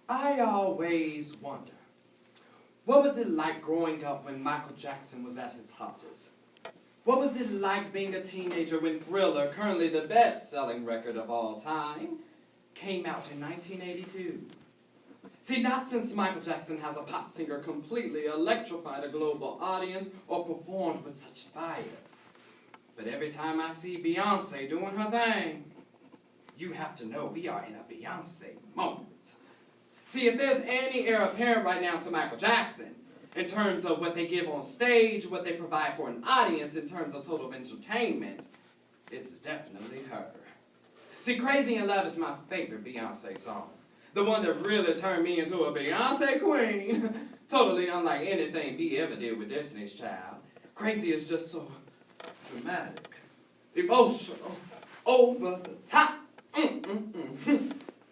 I always wonder, what was it like growing up when Michael Jackson was at his hottest? What was it like being a teenager when Thriller, currently the best-selling record of all time, came out in 1982? See, not since Michael Jackson has a pop singer completely electrified a global audience or performed with such fire. But every time I see Beyonce doing her thing, you have to know we are in a Beyonce moment. See, if there's any heir apparent right now to Michael Jackson, in terms of what they give on stage, what they provide for an audience in terms of total entertainment, it's definitely her. See, Crazy in Love is my favorite Beyonce song. The one that really turned me into a Beyonce queen. Totally unlike anything B ever did with Destiny's Child. Crazy is just so dramatic, emotional, over the top.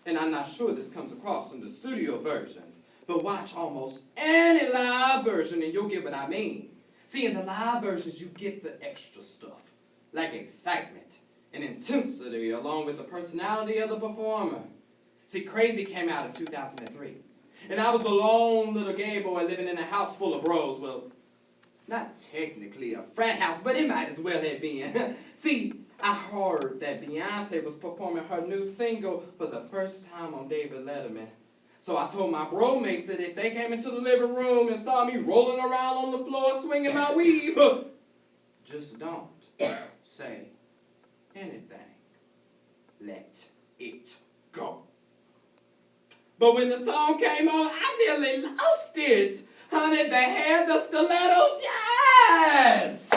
And I'm not sure this comes across in the studio versions, but watch almost any live version and you'll get what I mean. See, in the live versions, you get the extra stuff, like excitement and intensity along with the personality of the performer. See, Crazy came out in 2003, and I was a lone little gay boy living in a house full of bros. Well, not technically a frat house, but it might as well have been. See, I heard that Beyonce was performing her new single for the first time on David Letterman. So I told my bro mates that if they came into the living room and saw me rolling around on the floor swinging my weave, just don't say anything. Let it go. But when the song came on, I nearly lost it. Honey, the hair, the stilettos, yes!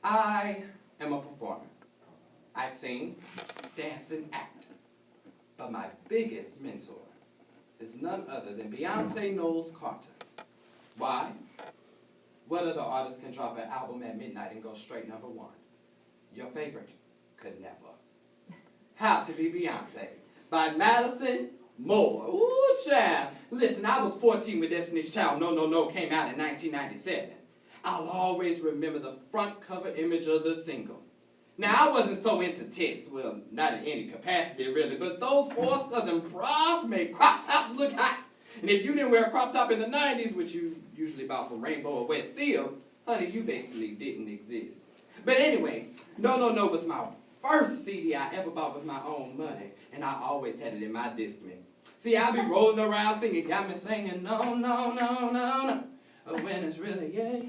I am a performer. I sing, dance, and act. But my biggest mentor is none other than Beyonce Knowles Carter. Why? What other artist can drop an album at midnight and go straight #1? Your favorite could never. How to Be Beyonce by Madison Moore. Ooh, child. Listen, I was 14 when Destiny's Child No came out in 1997. I'll always remember the front cover image of the single. Now, I wasn't so into tits, well, not in any capacity really, but those 4 southern bras made crop tops look hot. And if you didn't wear a crop top in the 90s, which you usually bought from Rainbow or West Seal, honey, you basically didn't exist. But anyway, No was my first CD I ever bought with my own money, and I always had it in my Discman. See, I be rolling around singing, got me singing, no. When it's really, yeah.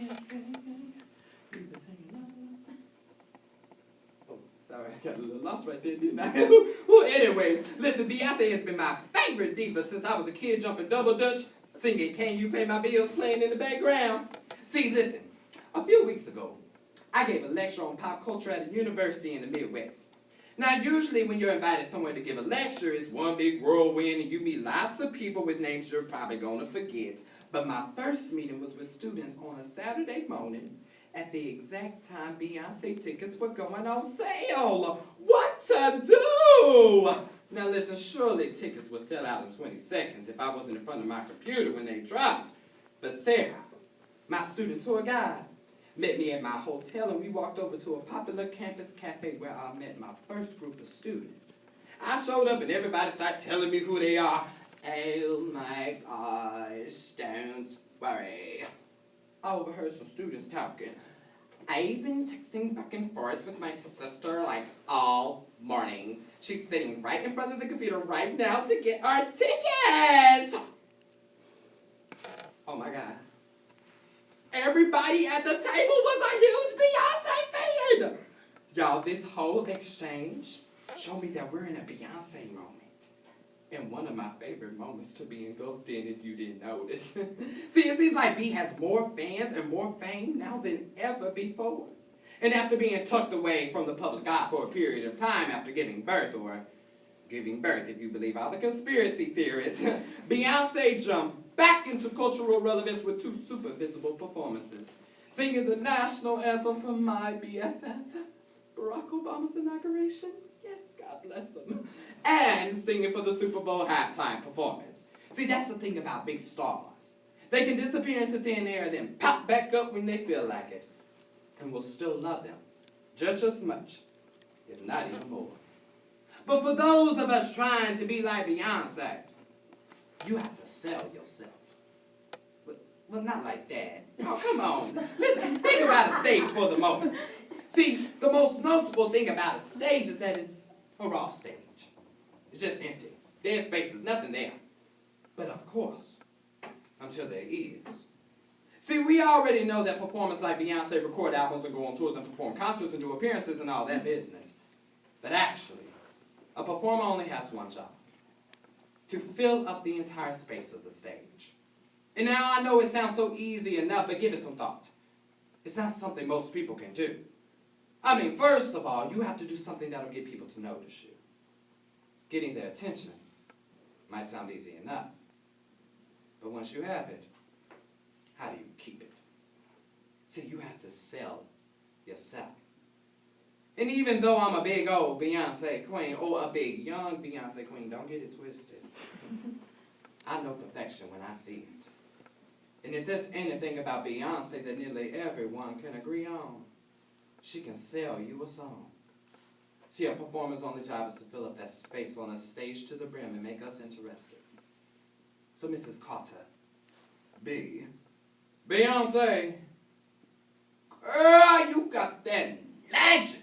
Oh, sorry, I got a little lost right there, didn't I? Well, anyway, listen, Beyonce has been my favorite diva since I was a kid jumping double dutch, singing Can You Pay My Bills playing in the background. See, listen, a few weeks ago, I gave a lecture on pop culture at a university in the Midwest. Now, usually when you're invited somewhere to give a lecture, it's one big whirlwind and you meet lots of people with names you're probably going to forget. But my first meeting was with students on a Saturday morning at the exact time Beyonce tickets were going on sale. What to do? Now listen, surely tickets would sell out in 20 seconds if I wasn't in front of my computer when they dropped. But Sarah, my student tour guide, met me at my hotel and we walked over to a popular campus cafe where I met my first group of students. I showed up and everybody started telling me who they are. Oh my gosh, don't worry. I overheard some students talking. I've been texting back and forth with my sister like all morning. She's sitting right in front of the computer right now to get our tickets. Oh my God. Everybody at the table was a huge Beyonce fan. Y'all, this whole exchange showed me that we're in a Beyonce moment. And one of my favorite moments to be engulfed in if you didn't notice. See, it seems like B has more fans and more fame now than ever before. And after being tucked away from the public eye for a period of time after giving birth, or giving birth if you believe all the conspiracy theorists, Beyonce jumped back into cultural relevance with 2 super visible performances. Singing the national anthem for my BFF, Barack Obama's inauguration. Yes, God bless him. And singing for the Super Bowl halftime performance. See, that's the thing about big stars. They can disappear into thin air and then pop back up when they feel like it. And we'll still love them just as much, if not even more. But for those of us trying to be like Beyonce, you have to sell yourself. Well, not like that. Oh, come on. Listen, think about a stage for the moment. See, the most noticeable thing about a stage is that it's a raw stage. It's just empty. Dead space, there's nothing there. But of course, until there is. See, we already know that performers like Beyonce record albums and go on tours and perform concerts and do appearances and all that business. But actually, a performer only has one job: to fill up the entire space of the stage. And now I know it sounds so easy enough, but give it some thought. It's not something most people can do. I mean, first of all, you have to do something that'll get people to notice you. Getting their attention might sound easy enough. But once you have it, how do you keep it? See, you have to sell yourself. And even though I'm a big old Beyonce queen, or a big young Beyonce queen, don't get it twisted. I know perfection when I see it. And if there's anything about Beyonce that nearly everyone can agree on, she can sell you a song. See, a performer's only job is to fill up that space on a stage to the brim and make us interested. So, Mrs. Carter, Beyonce, girl, you got that magic.